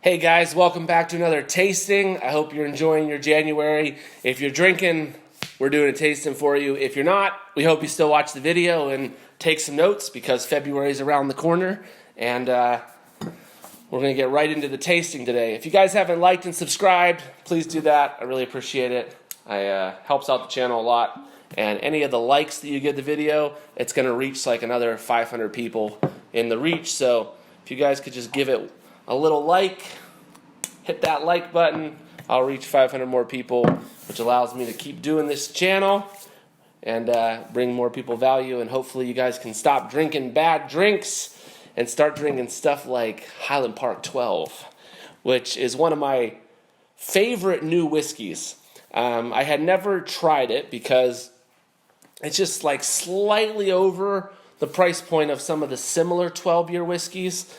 Hey guys, welcome back to another tasting. I hope you're enjoying your January. If you're drinking, we're doing a tasting for you. If you're not, we hope you still watch the video and take some notes because February is around the corner, and we're going to get right into the tasting today. If you guys haven't liked and subscribed, please do that. I really appreciate it. It helps out the channel a lot. And any of the likes that you give the video, it's going to reach like another 500 people in the reach. So if you guys could just give it a little like, hit that like button, I'll reach 500 more people, which allows me to keep doing this channel and bring more people value. And hopefully you guys can stop drinking bad drinks and start drinking stuff like Highland Park 12, which is one of my favorite new whiskeys. I had never tried it because it's just like slightly over the price point of some of the similar 12-year whiskeys.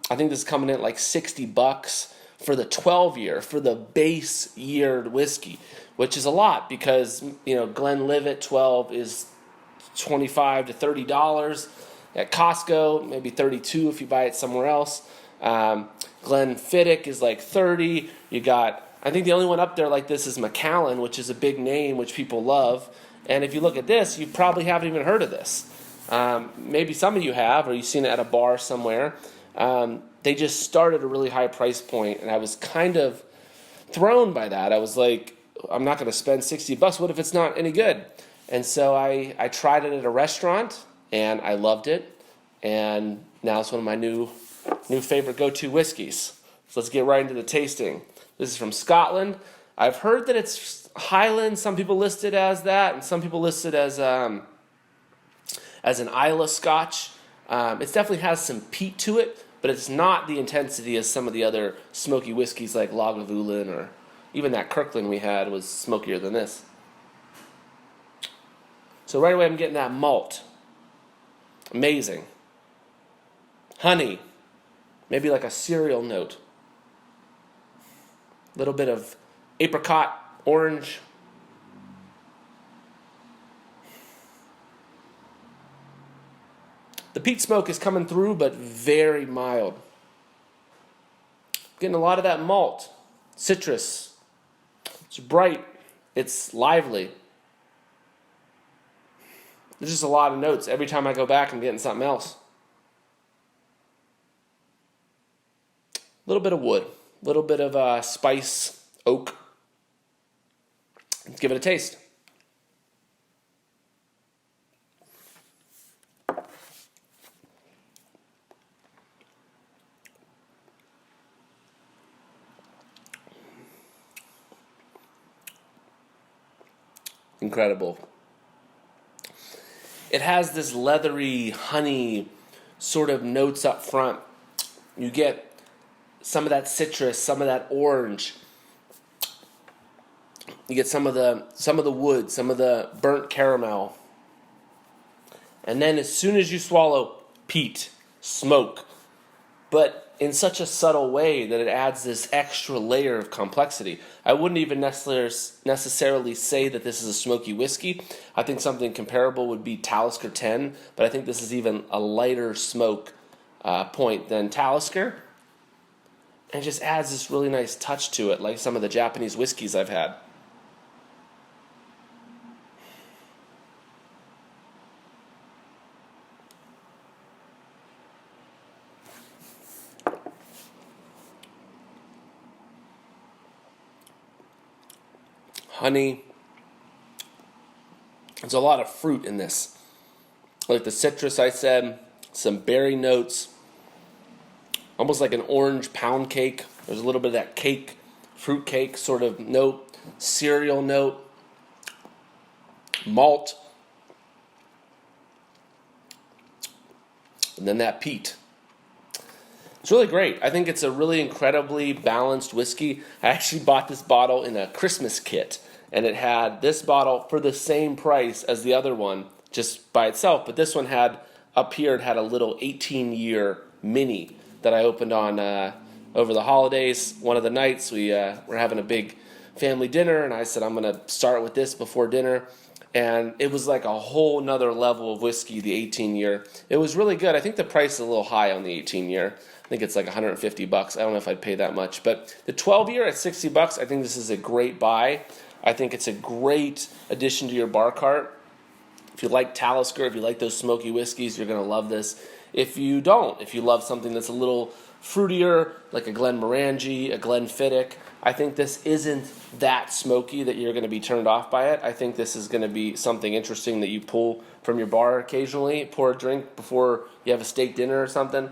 I think this is coming in at like $60 for the 12-year, for the base yeared whiskey, which is a lot because, you know, Glenlivet 12 is $25 to $30 at Costco, maybe $32 if you buy it somewhere else. Glenfiddich is like $30. You got, I think the only one up there like this is Macallan, which is a big name, which people love. And if you look at this, you probably haven't even heard of this. Maybe some of you have, or you've seen it at a bar somewhere. They just started at a really high price point, and I was kind of thrown by that. I was like, I'm not going to spend $60. What if it's not any good? And so I tried it at a restaurant, and I loved it. And now it's one of my new favorite go-to whiskeys. So let's get right into the tasting. This is from Scotland. I've heard that it's Highland. Some people list it as that, and some people list it as an Islay scotch. It definitely has some peat to it, but it's not the intensity as some of the other smoky whiskeys like Lagavulin, or even that Kirkland we had was smokier than this. So right away I'm getting that malt. Amazing. Honey. Maybe like a cereal note. A little bit of apricot, orange. The peat smoke is coming through, but very mild. Getting a lot of that malt, citrus. It's bright. It's lively. There's just a lot of notes. Every time I go back, I'm getting something else. A little bit of wood. A little bit of spice, oak. Let's give it a taste. Incredible. It has this leathery honey sort of notes up front. You get some of that citrus, some of that orange. You get some of the wood, some of the burnt caramel. And then as soon as you swallow, peat, smoke, but in such a subtle way that it adds this extra layer of complexity. I wouldn't even necessarily say that this is a smoky whiskey. I think something comparable would be Talisker 10, but I think this is even a lighter smoke point than Talisker. And it just adds this really nice touch to it, like some of the Japanese whiskeys I've had. Honey. There's a lot of fruit in this. Like the citrus I said, some berry notes, almost like an orange pound cake. There's a little bit of that cake, fruit cake sort of note, cereal note, malt, and then that peat. It's really great. I think it's a really incredibly balanced whiskey. I actually bought this bottle in a Christmas kit, and it had this bottle for the same price as the other one, just by itself. But this one had, up here, it had a little 18-year mini that I opened on over the holidays. One of the nights, we were having a big family dinner, and I said, I'm going to start with this before dinner. And it was like a whole nother level of whiskey, the 18-year. It was really good. I think the price is a little high on the 18-year. I think it's like 150 bucks. I don't know if I'd pay that much, but the 12 year at 60 bucks, I think this is a great buy. I think it's a great addition to your bar cart. If you like Talisker, if you like those smoky whiskeys, you're going to love this. If you don't, if you love something that's a little fruitier, like a Glenmorangie, a Glenfiddich, I think this isn't that smoky that you're going to be turned off by it. I think this is going to be something interesting that you pull from your bar occasionally, pour a drink before you have a steak dinner or something.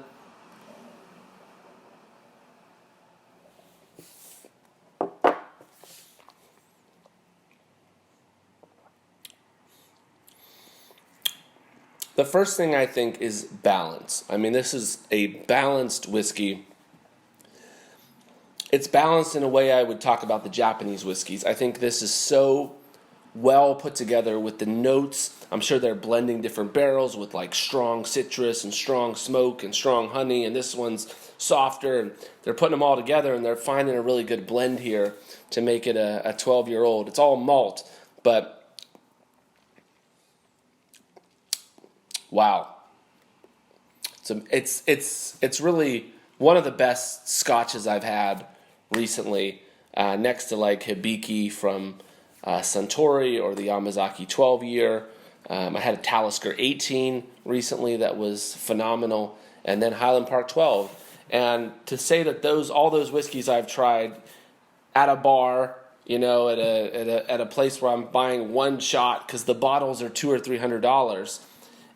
The first thing I think is balance. I mean, this is a balanced whiskey. It's balanced in a way I would talk about the Japanese whiskeys. I think this is so well put together with the notes. I'm sure they're blending different barrels with like strong citrus and strong smoke and strong honey, and this one's softer, and they're putting them all together, and they're finding a really good blend here to make it a 12-year-old. It's all malt, but wow. So it's really one of the best scotches I've had recently, next to like Hibiki from Suntory or the Yamazaki 12-year. I had a Talisker 18 recently that was phenomenal, and then Highland Park 12. And to say that all those whiskeys I've tried at a bar, you know, at a place where I'm buying one shot because the bottles are $200 or $300,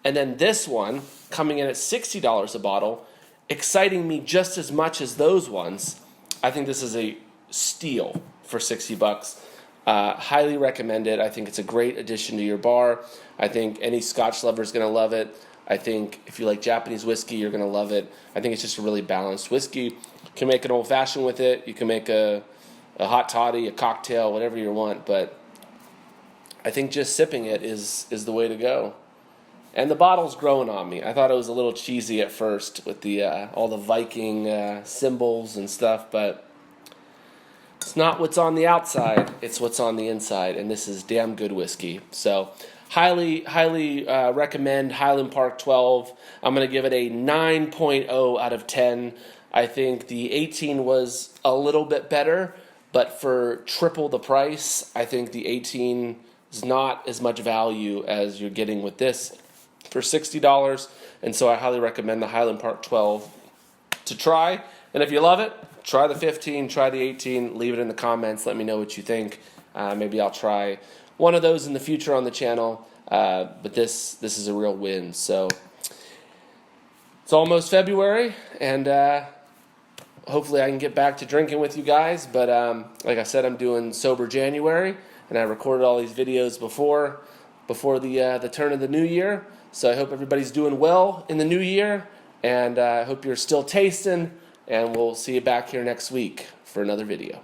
and then this one coming in at $60 a bottle, exciting me just as much as those ones. I think this is a steal for 60 bucks. Highly recommend it. I think it's a great addition to your bar. I think any Scotch lover is going to love it. I think if you like Japanese whiskey, you're going to love it. I think it's just a really balanced whiskey. You can make an old-fashioned with it. You can make a hot toddy, a cocktail, whatever you want. But I think just sipping it is the way to go. And the bottle's growing on me. I thought it was a little cheesy at first with the all the Viking symbols and stuff, but it's not what's on the outside, it's what's on the inside, and this is damn good whiskey. So highly recommend Highland Park 12. I'm going to give it a 9.0 out of 10. I think the 18 was a little bit better, but for triple the price, I think the 18 is not as much value as you're getting with this for $60, and so I highly recommend the Highland Park 12 to try. And if you love it, try the 15, try the 18, leave it in the comments, let me know what you think. Maybe I'll try one of those in the future on the channel, but this is a real win. So it's almost February, and hopefully I can get back to drinking with you guys, but like I said, I'm doing Sober January, and I recorded all these videos before the turn of the new year. So I hope everybody's doing well in the new year, and I hope you're still tasting, and we'll see you back here next week for another video.